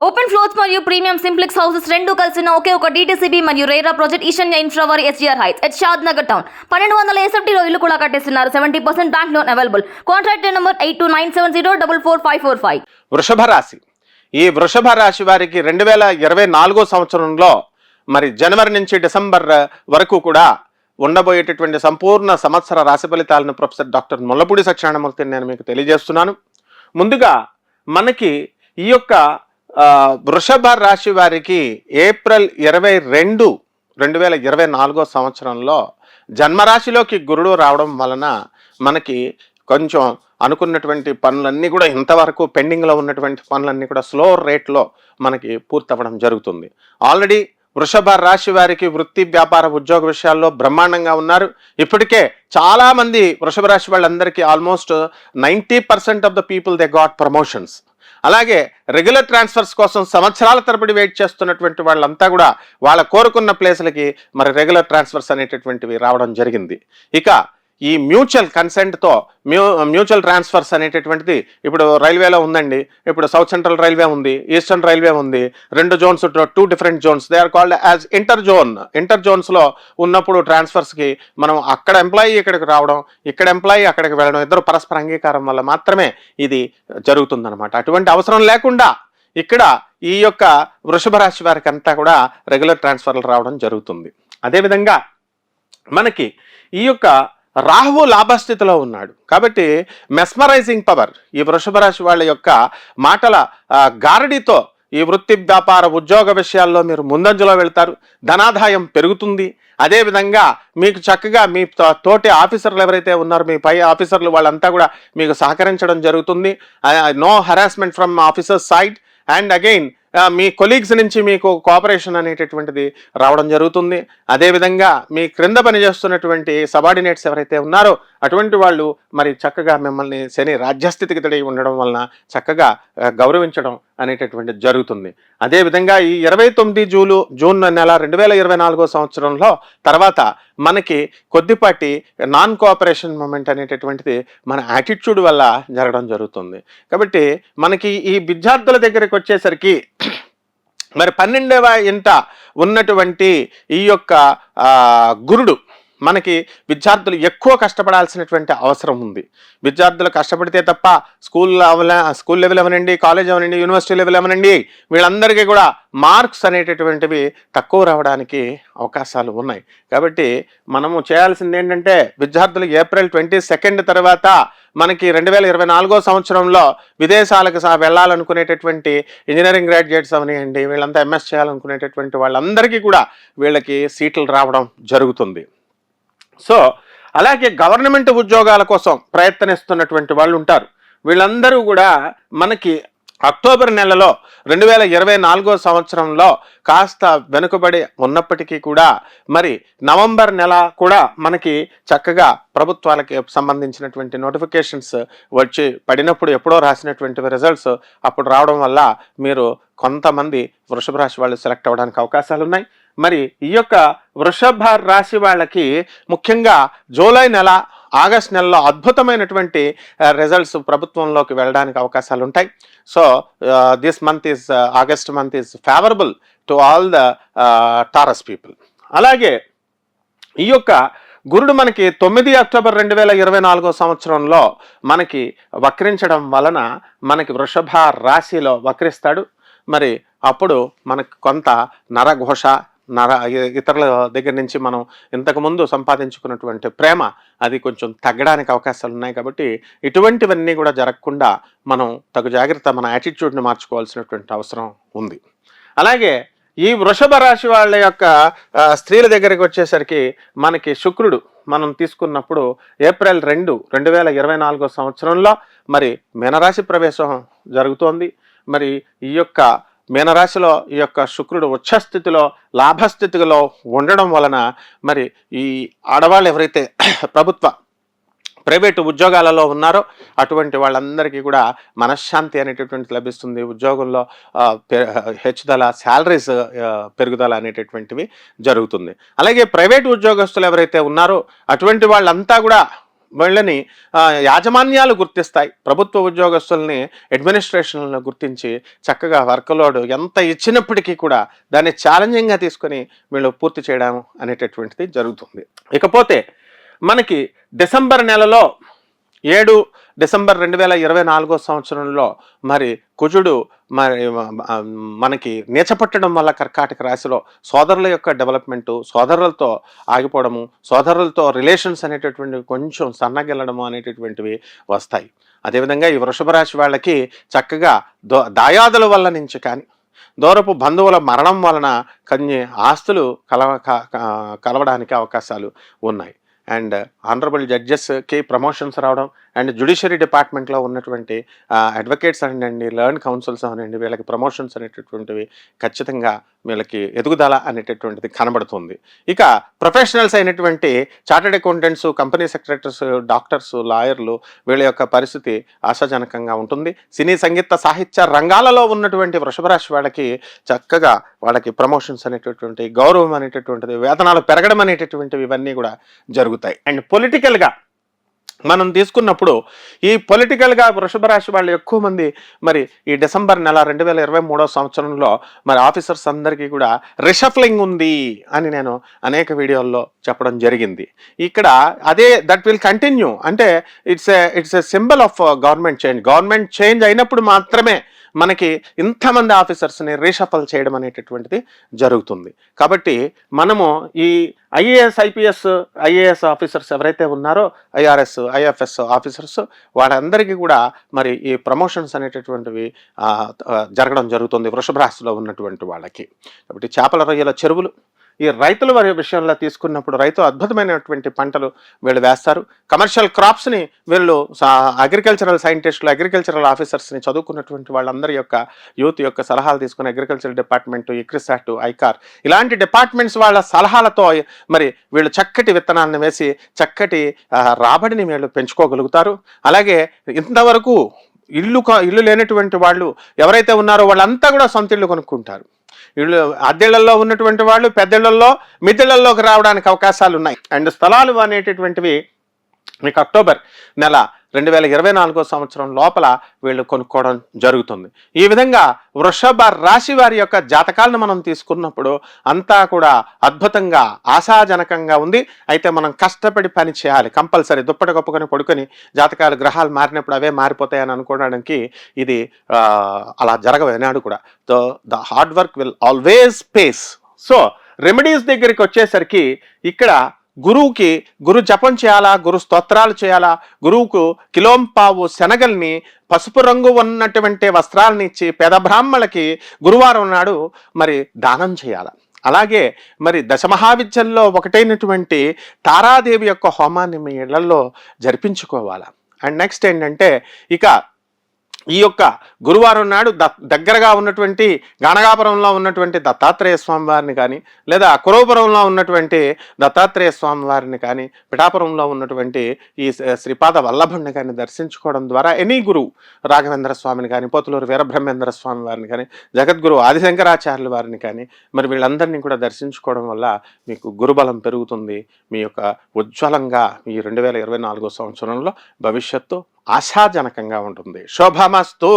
Open floors మరియు premium simplex houses రెండు కలిసిన ఒకే ఒక DTCB మరియు రేరా ప్రాజెక్ట్ ఈశాన్య ఇన్ఫ్రావర్ SGR heights at Shad Nagar town 1200 SFTలో ఇల్లు కూడా కట్టేస్తున్నారు. 70% bank loan available. Contract number 8297044545. వృషభ రాశి. ఈ వృషభ రాశి వారికి 2024 సంవత్సరంలో మరి జనవరి నుంచి డిసెంబర్ వరకు కూడా ఉండబోయేటటువంటి సంపూర్ణ సంవత్సర రాశి ఫలితాలను ప్రొఫెసర్ డాక్టర్ ముల్లపూడి సత్యనారాయణమూర్తిని నేను మీకు తెలియజేస్తున్నాను. ముందుగా మనకి ఈ యొక్క వృషభ రాశి వారికి ఏప్రిల్ 22, 2024 సంవత్సరంలో జన్మరాశిలోకి గురుడు రావడం వలన మనకి కొంచెం అనుకున్నటువంటి పనులన్నీ కూడా ఇంతవరకు పెండింగ్లో ఉన్నటువంటి పనులన్నీ కూడా స్లో రేట్లో మనకి పూర్తవ్వడం జరుగుతుంది. ఆల్రెడీ వృషభ రాశి వారికి వృత్తి వ్యాపార ఉద్యోగ విషయాల్లో బ్రహ్మాండంగా ఉన్నారు. ఇప్పటికే చాలామంది వృషభ రాశి వాళ్ళందరికీ almost 90% of the people they got promotions. అలాగే రెగ్యులర్ ట్రాన్స్ఫర్స్ కోసం సంవత్సరాల తరబడి వెయిట్ చేస్తున్నటువంటి వాళ్ళంతా కూడా వాళ్ళ కోరుకున్న ప్లేసులకి మరి రెగ్యులర్ ట్రాన్స్ఫర్స్ అనేటటువంటివి రావడం జరిగింది. ఇక ఈ మ్యూచువల్ కన్సెంట్తో మ్యూచువల్ ట్రాన్స్ఫర్స్ అనేటటువంటిది ఇప్పుడు రైల్వేలో ఉందండి. ఇప్పుడు సౌత్ సెంట్రల్ రైల్వే ఉంది, ఈస్టర్న్ రైల్వే ఉంది. 2 zones, 2 different zones, they are called as inter జోన్స్లో ఉన్నప్పుడు ట్రాన్స్ఫర్స్కి మనం అక్కడ ఎంప్లాయీ ఇక్కడికి రావడం, ఇక్కడ ఎంప్లాయీ అక్కడికి వెళ్ళడం, ఇద్దరు పరస్పర అంగీకారం వల్ల మాత్రమే ఇది జరుగుతుందన్నమాట. అటువంటి అవసరం లేకుండా ఇక్కడ ఈ యొక్క వృషభ రాశి వారికి అంతా కూడా రెగ్యులర్ ట్రాన్స్ఫర్లు రావడం జరుగుతుంది. అదేవిధంగా మనకి ఈ యొక్క రాహువు లాభస్థితిలో ఉన్నాడు కాబట్టి మెస్మరైజింగ్ పవర్ ఈ వృషభ రాశి వాళ్ళ యొక్క మాటల గారడితో ఈ వృత్తి వ్యాపార ఉద్యోగ విషయాల్లో మీరు ముందంజలో వెళ్తారు. ధనాదాయం పెరుగుతుంది. అదేవిధంగా మీకు చక్కగా మీ తోటి ఆఫీసర్లు ఎవరైతే ఉన్నారో మీ పై ఆఫీసర్లు వాళ్ళంతా కూడా మీకు సహకరించడం జరుగుతుంది. No harassment from officers side and again మీ కొలీగ్స్ నుంచి మీకు కోఆపరేషన్ అనేటటువంటిది రావడం జరుగుతుంది. అదేవిధంగా మీ క్రింద పనిచేస్తున్నటువంటి సబార్డినేట్స్ ఎవరైతే ఉన్నారో అటువంటి వాళ్ళు మరి చక్కగా మిమ్మల్ని శని రాజ్యస్థితికి తడి ఉండడం వలన చక్కగా గౌరవించడం అనేటటువంటిది జరుగుతుంది. అదేవిధంగా ఈ 29 జూన్ నెల 2024 సంవత్సరంలో తర్వాత మనకి కొద్దిపాటి నాన్ కోఆపరేషన్ మూమెంట్ అనేటటువంటిది మన యాటిట్యూడ్ వల్ల జరగడం జరుగుతుంది. కాబట్టి మనకి ఈ విద్యార్థుల దగ్గరికి వచ్చేసరికి మరి 12వ ఇంట ఉన్నటువంటి ఈ యొక్క గురుడు మనకి విద్యార్థులు ఎక్కువ కష్టపడాల్సినటువంటి అవసరం ఉంది. విద్యార్థులు కష్టపడితే తప్ప స్కూల్ లెవెల్ అవనండి, కాలేజ్ అవనండి, యూనివర్సిటీ లెవెల్ అవనండి, వీళ్ళందరికీ కూడా మార్క్స్ అనేటటువంటివి తక్కువ రావడానికి అవకాశాలు ఉన్నాయి. కాబట్టి మనము చేయాల్సింది ఏంటంటే విద్యార్థులు ఏప్రిల్ 22 తర్వాత మనకి 2024 సంవత్సరంలో విదేశాలకు వెళ్ళాలనుకునేటటువంటి ఇంజనీరింగ్ గ్రాడ్యుయేట్స్ అవనియండి, వీళ్ళంతా MS చేయాలనుకునేటటువంటి వాళ్ళందరికీ కూడా వీళ్ళకి సీట్లు రావడం జరుగుతుంది. సో అలాగే గవర్నమెంట్ ఉద్యోగాల కోసం ప్రయత్నిస్తున్నటువంటి వాళ్ళు ఉంటారు. వీళ్ళందరూ కూడా మనకి అక్టోబర్ నెలలో 2024 సంవత్సరంలో కాస్త వెనుకబడి ఉన్నప్పటికీ కూడా మరి నవంబర్ నెల కూడా మనకి చక్కగా ప్రభుత్వాలకి సంబంధించినటువంటి నోటిఫికేషన్స్ వచ్చి పడినప్పుడు ఎప్పుడో రాసినటువంటి రిజల్ట్స్ అప్పుడు రావడం వల్ల మీరు కొంతమంది వృషభ రాశి వాళ్ళు సెలెక్ట్ అవ్వడానికి అవకాశాలు ఉన్నాయి. మరి ఈ యొక్క వృషభ రాశి వాళ్ళకి ముఖ్యంగా జూలై నెల, ఆగస్ట్ నెలలో అద్భుతమైనటువంటి రిజల్ట్స్ ప్రభుత్వంలోకి వెళ్ళడానికి అవకాశాలు ఉంటాయి. So this month is August month is favourable to all the taurus people. అలాగే ఈ యొక్క గురుడు మనకి 9 అక్టోబర్ 2024 సంవత్సరంలో మనకి వక్రించడం వలన మనకి వృషభ రాశిలో వక్రిస్తాడు. మరి అప్పుడు మనకు కొంత నరఘోష ఇతరుల దగ్గర నుంచి మనం ఇంతకుముందు సంపాదించుకున్నటువంటి ప్రేమ అది కొంచెం తగ్గడానికి అవకాశాలు ఉన్నాయి. కాబట్టి ఇటువంటివన్నీ కూడా జరగకుండా మనం తగు జాగ్రత్త మన యాటిట్యూడ్ని మార్చుకోవాల్సినటువంటి అవసరం ఉంది. అలాగే ఈ వృషభ రాశి వాళ్ళ యొక్క స్త్రీల దగ్గరికి వచ్చేసరికి మనకి శుక్రుడు మనం తీసుకున్నప్పుడు ఏప్రిల్ 2, 2024 సంవత్సరంలో మరి మీనరాశి ప్రవేశం జరుగుతోంది. మరి ఈ యొక్క మీనరాశిలో ఈ యొక్క శుక్రుడు ఉచ్చస్థితిలో లాభస్థితిలో ఉండడం వలన మరి ఈ ఆడవాళ్ళు ఎవరైతే ప్రైవేటు ఉద్యోగాలలో ఉన్నారో అటువంటి వాళ్ళందరికీ కూడా మనశ్శాంతి అనేటటువంటిది లభిస్తుంది. ఉద్యోగంలో హెచ్చుదల, శాలరీస్ పెరుగుదల అనేటటువంటివి జరుగుతుంది. అలాగే ప్రైవేటు ఉద్యోగస్తులు ఎవరైతే ఉన్నారో అటువంటి వాళ్ళంతా కూడా వీళ్ళని యాజమాన్యాలు గుర్తిస్తాయి. ప్రభుత్వ ఉద్యోగస్తుల్ని అడ్మినిస్ట్రేషన్లను గుర్తించి చక్కగా వర్క్లోడ్ ఎంత ఇచ్చినప్పటికీ కూడా దాన్ని ఛాలెంజింగ్గా తీసుకొని వీళ్ళు పూర్తి చేయడం అనేటటువంటిది జరుగుతుంది. ఇకపోతే మనకి డిసెంబర్ నెలలో 7 డిసెంబర్ 2024 సంవత్సరంలో మరి కుజుడు మరి మనకి నీచపట్టడం వల్ల కర్కాటక రాశిలో సోదరుల యొక్క డెవలప్మెంటు, సోదరులతో ఆగిపోవడము, సోదరులతో రిలేషన్స్ అనేటటువంటివి కొంచెం సన్నగిల్లడము అనేటటువంటివి వస్తాయి. అదేవిధంగా ఈ వృషభ రాశి వాళ్ళకి చక్కగా దాయాదుల వల్ల నుంచి కానీ దూరపు బంధువుల మరణం వలన కొన్ని ఆస్తులు కలవడానికి అవకాశాలు ఉన్నాయి. అండ్ ఆనరబుల్ జడ్జెస్కి ప్రమోషన్స్ రావడం, అండ్ జ్యుడిషియరీ డిపార్ట్మెంట్లో ఉన్నటువంటి అడ్వకేట్స్ అనండి, లర్న్ కౌన్సిల్స్ అనండి, వీళ్ళకి ప్రమోషన్స్ అనేటటువంటివి ఖచ్చితంగా వీళ్ళకి ఎదుగుదల అనేటటువంటిది కనబడుతుంది. ఇక ప్రొఫెషనల్స్ అయినటువంటి chartered accountants, company secretaries, doctors, లాయర్లు వీళ్ళ యొక్క పరిస్థితి ఆశాజనకంగా ఉంటుంది. సినీ సంగీత సాహిత్య రంగాలలో ఉన్నటువంటి వృషభ రాశి వాళ్ళకి చక్కగా వాళ్ళకి ప్రమోషన్స్ అనేటటువంటి, గౌరవం అనేటటువంటిది, వేతనాలు పెరగడం అనేటటువంటివి ఇవన్నీ కూడా జరుగుతాయి. అండ్ పొలిటికల్గా మనం తీసుకున్నప్పుడు ఈ పొలిటికల్గా వృషభ రాశి వాళ్ళు ఎక్కువ మంది మరి ఈ డిసెంబర్ నెల 2023 సంవత్సరంలో మరి ఆఫీసర్స్ అందరికీ కూడా రిషఫ్లింగ్ ఉంది అని నేను అనేక వీడియోల్లో చెప్పడం జరిగింది. ఇక్కడ అదే దట్ విల్ కంటిన్యూ. అంటే it's a symbol of government change అయినప్పుడు మాత్రమే మనకి ఇంతమంది ఆఫీసర్స్ని రీషఫల్ చేయడం అనేటటువంటిది జరుగుతుంది. కాబట్టి మనము ఈ ఐఏఎస్ ఆఫీసర్స్ ఎవరైతే ఉన్నారో, ఐఆర్ఎస్, ఐఎఫ్ఎస్ ఆఫీసర్స్, వాళ్ళందరికీ కూడా మరి ఈ ప్రమోషన్స్ అనేటటువంటివి జరగడం జరుగుతుంది వృషభ రాశిలో ఉన్నటువంటి వాళ్ళకి. కాబట్టి చేపల రొయ్యల చెరువులు, ఈ రైతుల వారి విషయంలో తీసుకున్నప్పుడు రైతులు అద్భుతమైనటువంటి పంటలు వీళ్ళు వేస్తారు. కమర్షియల్ క్రాప్స్ని వీళ్ళు అగ్రికల్చరల్ సైంటిస్టులు, అగ్రికల్చరల్ ఆఫీసర్స్ని చదువుకున్నటువంటి వాళ్ళందరి యొక్క యూత్ యొక్క సలహాలు తీసుకుని అగ్రికల్చర్ డిపార్ట్మెంట్, ఇక్రిసాట్, ఐకార్ ఇలాంటి డిపార్ట్మెంట్స్ వాళ్ళ సలహాలతో మరి వీళ్ళు చక్కటి విత్తనాలను వేసి చక్కటి రాబడిని వీళ్ళు పెంచుకోగలుగుతారు. అలాగే ఇంతవరకు ఇల్లు లేనటువంటి వాళ్ళు ఎవరైతే ఉన్నారో వాళ్ళంతా కూడా సొంత ఇల్లు కొనుక్కుంటారు. ఇళ్ళు అద్దెళ్లలో ఉన్నటువంటి వాళ్ళు పెద్దళ్లలో మిద్దెళ్లలోకి రావడానికి అవకాశాలు ఉన్నాయి. అండ్ స్థలాలు అనేటటువంటివి మీకు అక్టోబర్ నెల 2024 సంవత్సరం లోపల వీళ్ళు కొనుక్కోవడం జరుగుతుంది. ఈ విధంగా వృషభ రాశి వారి యొక్క జాతకాలను మనం తీసుకున్నప్పుడు అంతా కూడా అద్భుతంగా ఆశాజనకంగా ఉంది. అయితే మనం కష్టపడి పని చేయాలి. కంపల్సరీ దుప్పటి కప్పుకొని పడుకొని జాతకాలు గ్రహాలు మారినప్పుడు అవే మారిపోతాయని అనుకోవడానికి ఇది అలా జరగవేనాడు కూడా. The hard work will always pays. So remedies దగ్గరికి వచ్చేసరికి ఇక్కడ గురువుకి గురు జపం చేయాలా, గురు స్తోత్రాలు చేయాలా, గురువుకు కిలోంపావు శనగల్ని, పసుపు రంగు ఉన్నటువంటి వస్త్రాలని ఇచ్చి పేద బ్రాహ్మణులకి గురువారం నాడు మరి దానం చేయాల. అలాగే మరి దశమహావిద్యల్లో ఒకటైనటువంటి తారాదేవి యొక్క హోమాన్ని మీ ఇళ్లలో జరిపించుకోవాలా. అండ్ నెక్స్ట్ ఏంటంటే ఇక ఈ యొక్క గురువారం నాడు దగ్గరగా ఉన్నటువంటి గాణగాపురంలో ఉన్నటువంటి దత్తాత్రేయ స్వామి వారిని కానీ, లేదా కురవపురంలో ఉన్నటువంటి దత్తాత్రేయ స్వామి వారిని కానీ, పిఠాపురంలో ఉన్నటువంటి ఈ శ్రీపాద వల్లభుని కానీ దర్శించుకోవడం ద్వారా ఎనీ గురువు, రాఘవేంద్ర స్వామిని కానీ, పోతులూరు వీరబ్రహ్మేంద్ర స్వామి వారిని కానీ, జగద్గురు ఆదిశంకరాచార్యుల వారిని కానీ మరి వీళ్ళందరినీ కూడా దర్శించుకోవడం వల్ల మీకు గురుబలం పెరుగుతుంది. మీ యొక్క ఉజ్వలంగా ఈ 2024 సంవత్సరంలో భవిష్యత్తు ఆశాజనకంగా ఉంటుంది. శోభమస్తు.